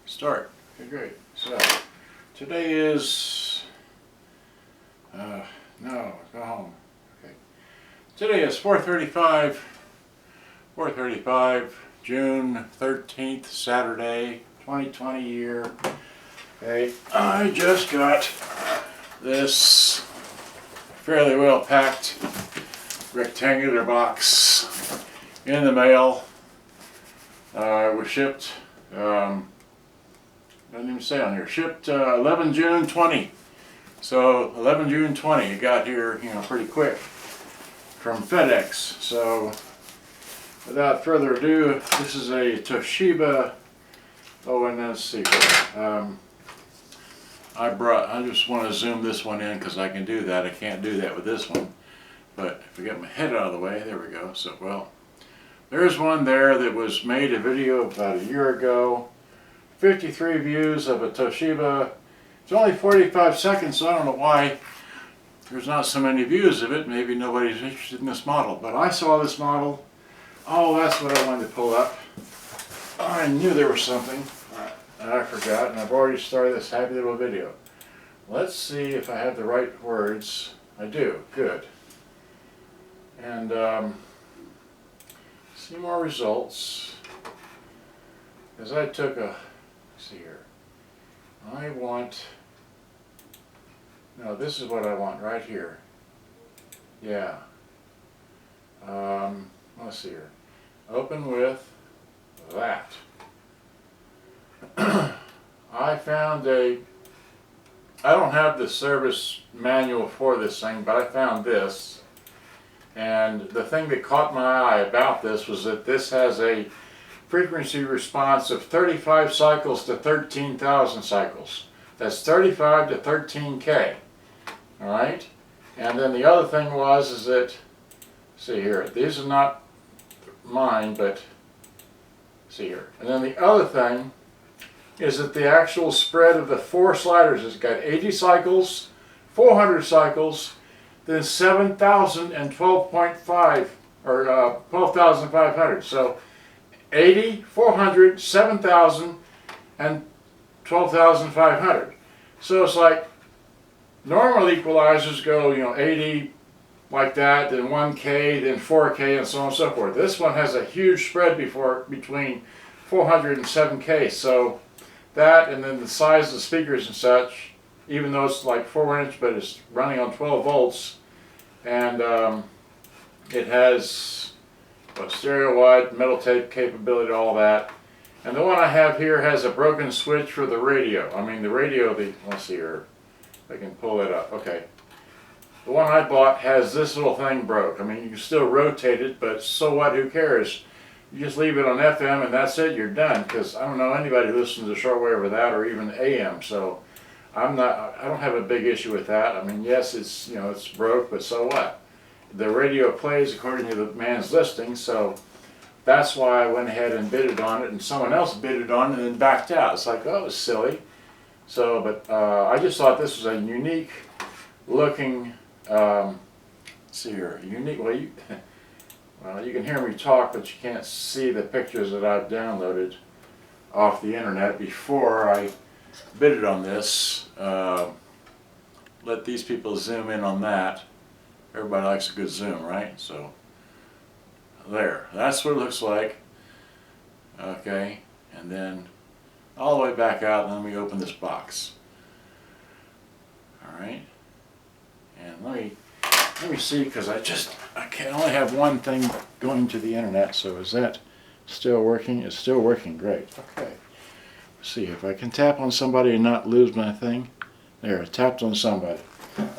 Start. Okay, great. So today is no, go home. Okay. Today is 4:35, June 13th, Saturday, 2020 year. Okay, I just got this fairly well packed rectangular box in the mail. It was shipped. Doesn't even say on here. Shipped 11 June 20. So 11 June 20. It got here, pretty quick from FedEx. So without further ado, this is a Toshiba. Oh, and let's see. I just want to zoom this one in because I can do that. I can't do that with this one. But if I get my head out of the way, there we go. So, well, there's one there that was made a video about a year ago. 53 views of a Toshiba. It's only 45 seconds, so I don't know why there's not so many views of it. Maybe nobody's interested in this model. But I saw this model. Oh, that's what I wanted to pull up. I knew there was something. I forgot, and I've already started this happy little video. Let's see if I have the right words. I do. Good. And see more results. As I took a, see here. I want, no, this is what I want right here. Yeah. Let's see here. Open with that. I found I don't have the service manual for this thing, but I found this. And the thing that caught my eye about this was that this has a frequency response of 35 cycles to 13,000 cycles. That's 35 to 13K. Alright? And then the other thing is that, see here, these are not mine, but see here. And then the other thing is that the actual spread of the four sliders has got 80 cycles, 400 cycles, then 7,000 and 12.5, or 12,500. So 80, 400, 7,000, and 12,500. So it's like normal equalizers go, 80 like that, then 1K, then 4K, and so on and so forth. This one has a huge spread between 400 and 7K. So that, and then the size of the speakers and such, even though it's like 4-inch, but it's running on 12 volts, and it has stereo wide, metal tape capability, all that. And the one I have here has a broken switch for the radio. I mean, the radio, let's see here, if I can pull it up. Okay. The one I bought has this little thing broke. I mean, you can still rotate it, but so what, who cares? You just leave it on FM and that's it, you're done. Because I don't know anybody who listens to shortwave with that or even AM. So I don't have a big issue with that. I mean, yes, it's, it's broke, but so what? The radio plays according to the man's listing, so that's why I went ahead and bidded on it, and someone else bidded on it and then backed out. It's like, oh, it was silly. So, but I just thought this was a unique looking, let's see here, unique, well, you can hear me talk, but you can't see the pictures that I've downloaded off the internet before I bidded on this. Let these people zoom in on that. Everybody likes a good zoom, right? So there, that's what it looks like. Okay, and then all the way back out, and then we open this box. All right, and let me see, because I can only have one thing going to the internet. So is that still working? It's still working. Great. Okay. Let's see if I can tap on somebody and not lose my thing. There, I tapped on somebody.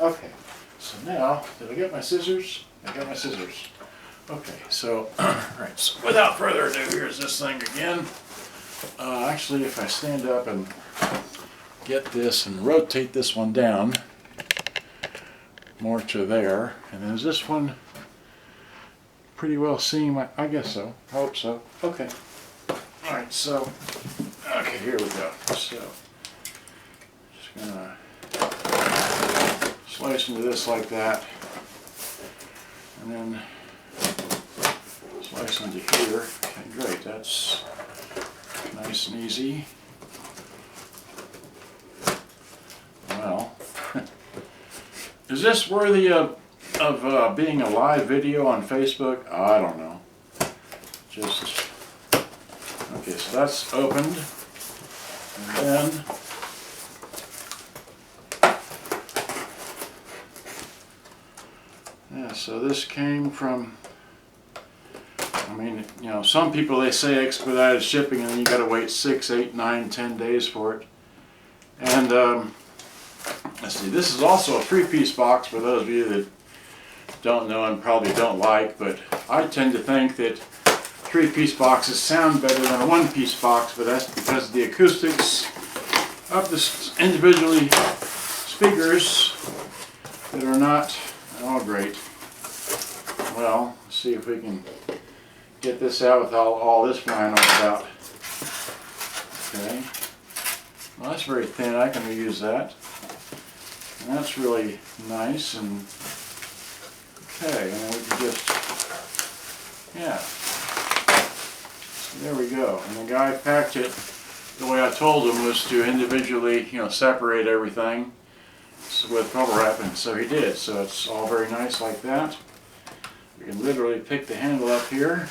Okay. So now, did I get my scissors? I got my scissors. Okay, so, alright, so without further ado, here's this thing again. Actually, if I stand up and get this and rotate this one down more to there, and then is this one pretty well seen? I guess so. I hope so. Okay. Alright, so, okay, here we go. So, just gonna slice into this like that, and then slice into here. Okay, great, that's nice and easy. Is this worthy of being a live video on Facebook? I don't know. Just, okay, so that's opened. And then, yeah, so this came from, I mean, you know, some people, they say expedited shipping and then you gotta wait 6, 8, 9, 10 days for it. And let's see, this is also a 3-piece box for those of you that don't know and probably don't like, but I tend to think that 3-piece boxes sound better than a 1-piece box, but that's because of the acoustics of the individually speakers that are not all great. Well, let's see if we can get this out without all this flying all about. Okay. Well, that's very thin. I can reuse that. And that's really nice. And okay, and we can just, yeah. So there we go. And the guy packed it the way I told him was to individually, you know, separate everything with bubble wrap, and so he did. So it's all very nice like that. We can literally pick the handle up here.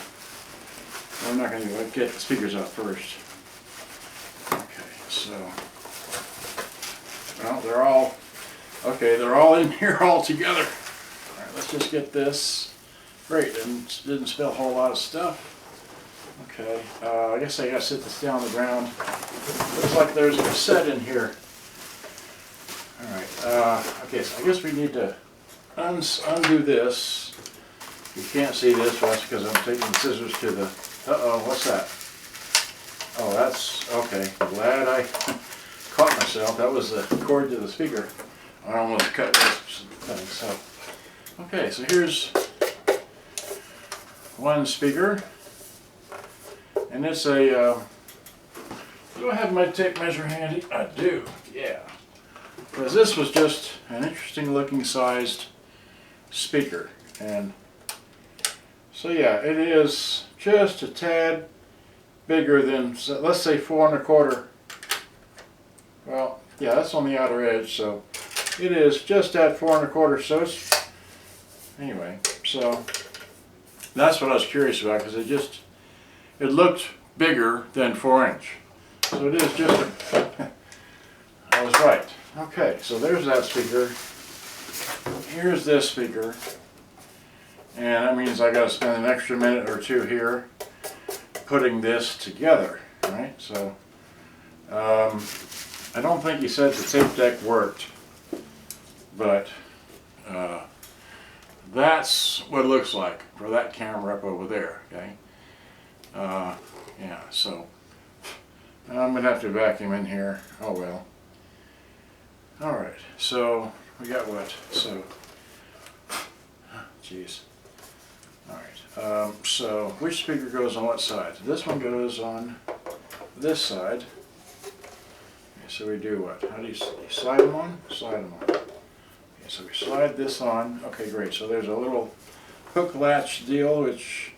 I'm not going to get the speakers out first. Okay, so, well, they're all, okay, they're all in here all together. All right, let's just get this. Great, and didn't spill a whole lot of stuff. Okay, I guess I got to sit this down on the ground. Looks like there's a cassette in here. All right, okay, so I guess we need to undo this. You can't see this, well, that's because I'm taking the scissors to the, uh-oh, what's that? Oh, that's, okay, glad I caught myself. That was the cord to the speaker. I almost cut this thing, so. Okay, so here's one speaker. And it's a, do I have my tape measure handy? I do, yeah. Because this was just an interesting looking sized speaker. And so yeah, it is just a tad bigger than, let's say 4 1/4. Well, yeah, that's on the outer edge, so it is just at 4 1/4. So it's, anyway, so that's what I was curious about, because it looked bigger than 4-inch. So it is just a, I was right. Okay, so there's that speaker. Here's this speaker. And that means I got to spend an extra minute or two here putting this together, right? So I don't think he said the tape deck worked, but that's what it looks like for that camera up over there, okay? Yeah, so I'm going to have to vacuum in here. Oh well. Alright, so we got what? So, geez. Alright, so which speaker goes on what side? This one goes on this side. Okay, so we do what? How do you slide them on? Slide them on. Okay, so we slide this on. Okay, great. So there's a little hook latch deal, which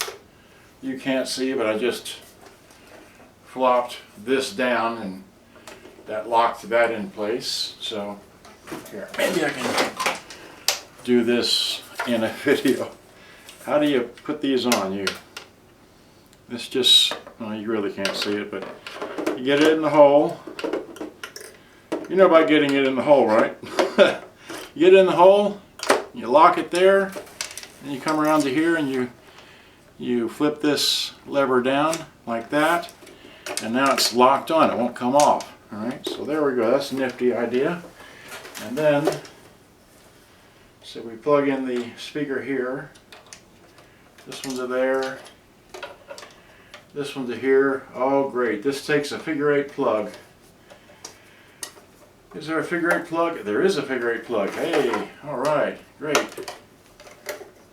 you can't see, but I just flopped this down and that locked that in place. So here, maybe I can do this in a video. How do you put these on? This just, well, you really can't see it, but you get it in the hole. You know about getting it in the hole, right? You get it in the hole, you lock it there, and you come around to here and you flip this lever down like that, and now it's locked on. It won't come off. All right, so there we go. That's a nifty idea. And then, so we plug in the speaker here. This one to there. This one to here. Oh, great. This takes a figure-8 plug. Is there a figure-8 plug? There is a figure-8 plug. Hey, all right, great.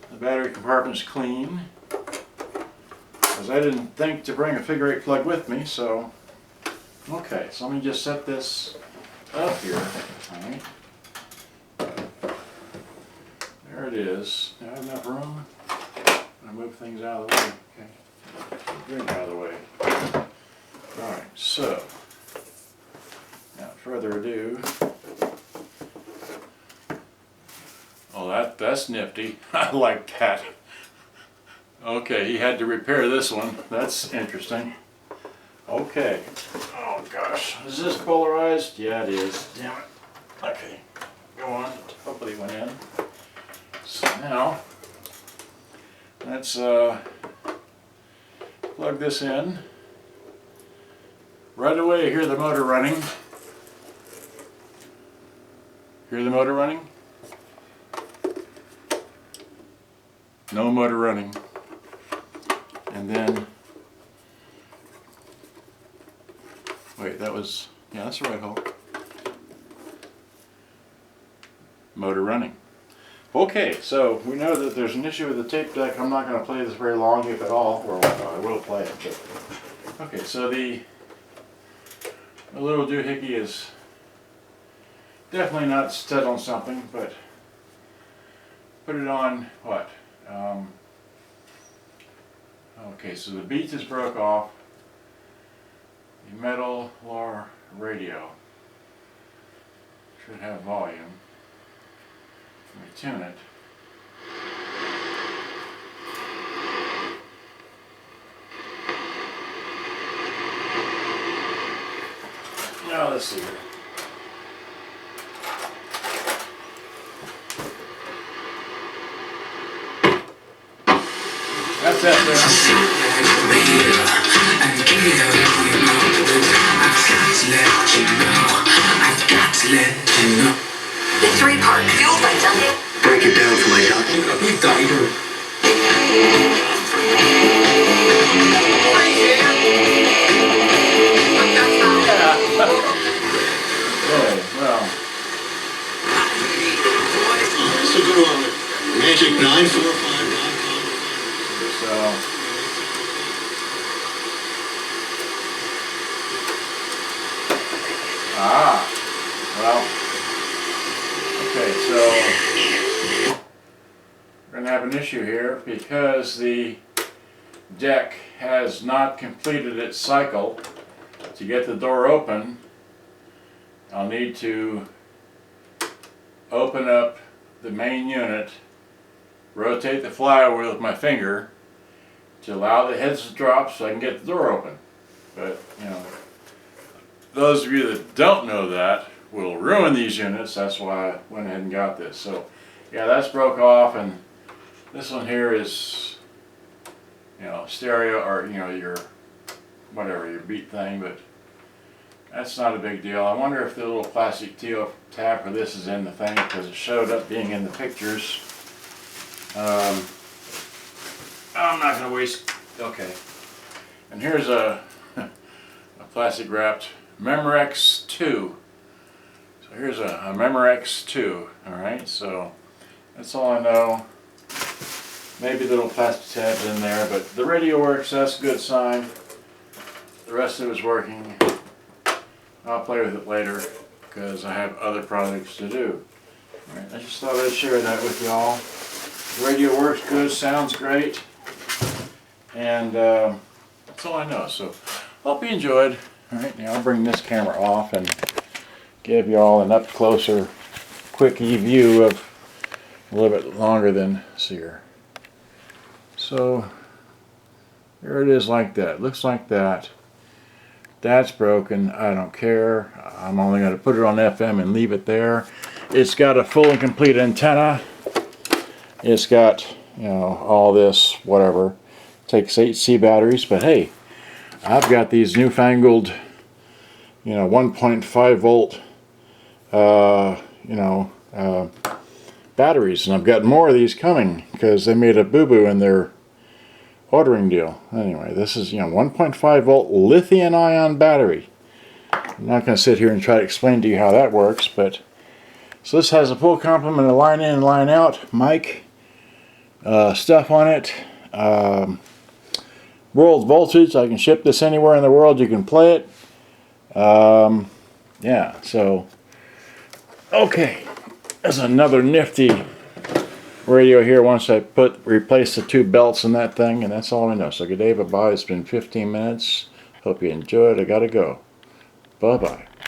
The battery compartment's clean, because I didn't think to bring a figure-8 plug with me, so okay, so let me just set this up here. All right. There it is. Do I have enough room? I move things out of the way. Okay. Drink out of the way. All right, so without further ado, Well, that's nifty. I like that. Okay, he had to repair this one. That's interesting. Okay. Oh gosh, is this polarized? Yeah, it is. Damn it. Okay, go on. Hopefully it went in. So now, let's plug this in. Right away, I hear the motor running. Hear the motor running? No motor running. And then, wait, that was, yeah, that's the right hole. Motor running. Okay, so we know that there's an issue with the tape deck. I'm not going to play this very long, if at all, or I will play it. But, okay, so the little doohickey is definitely not set on something, but put it on what? Okay, so the beat is broke off. The metal lower radio should have volume. Let me tune it. Now let's see here. That's that there. The three-part fueled by Duncan. Break it down for my doctor. Big doctor. Okay, well. That's a good one. Magic945.com. So. Well. Okay, so we're going to have an issue here because the deck has not completed its cycle. To get the door open, I'll need to open up the main unit, rotate the flywheel with my finger to allow the heads to drop so I can get the door open. But, you know, those of you that don't know that will ruin these units. That's why I went ahead and got this. So, yeah, that's broke off, and this one here is, you know, stereo, or, you know, your whatever, your beat thing, but that's not a big deal. I wonder if the little plastic TO tab for this is in the thing, because it showed up being in the pictures. I'm not going to waste, okay. And here's a plastic wrapped Memorex 2. So here's a Memorex 2, alright, so that's all I know. Maybe the little plastic tabs in there, but the radio works, that's a good sign. The rest of it is working. I'll play with it later because I have other projects to do. Alright, I just thought I'd share that with y'all. The radio works good, sounds great, and that's all I know. So hope you enjoyed. Alright, now I'll bring this camera off and give y'all an up closer, quickie view of a little bit longer than here. So there it is, like that. Looks like that. That's broken. I don't care. I'm only going to put it on FM and leave it there. It's got a full and complete antenna. It's got, you know, all this, whatever. Takes 8C batteries, but hey, I've got these newfangled, you know, 1.5 volt, batteries, and I've got more of these coming because they made a boo-boo in their ordering deal. Anyway, this is, you know, 1.5 volt lithium ion battery. I'm not going to sit here and try to explain to you how that works, but so this has a full complement of line in and line out mic stuff on it. World voltage. I can ship this anywhere in the world. You can play it. Yeah, so okay, there's another nifty radio here once I replace the two belts in that thing, and that's all I know. So good day, bye-bye. It's been 15 minutes. Hope you enjoyed. I gotta go. Bye-bye.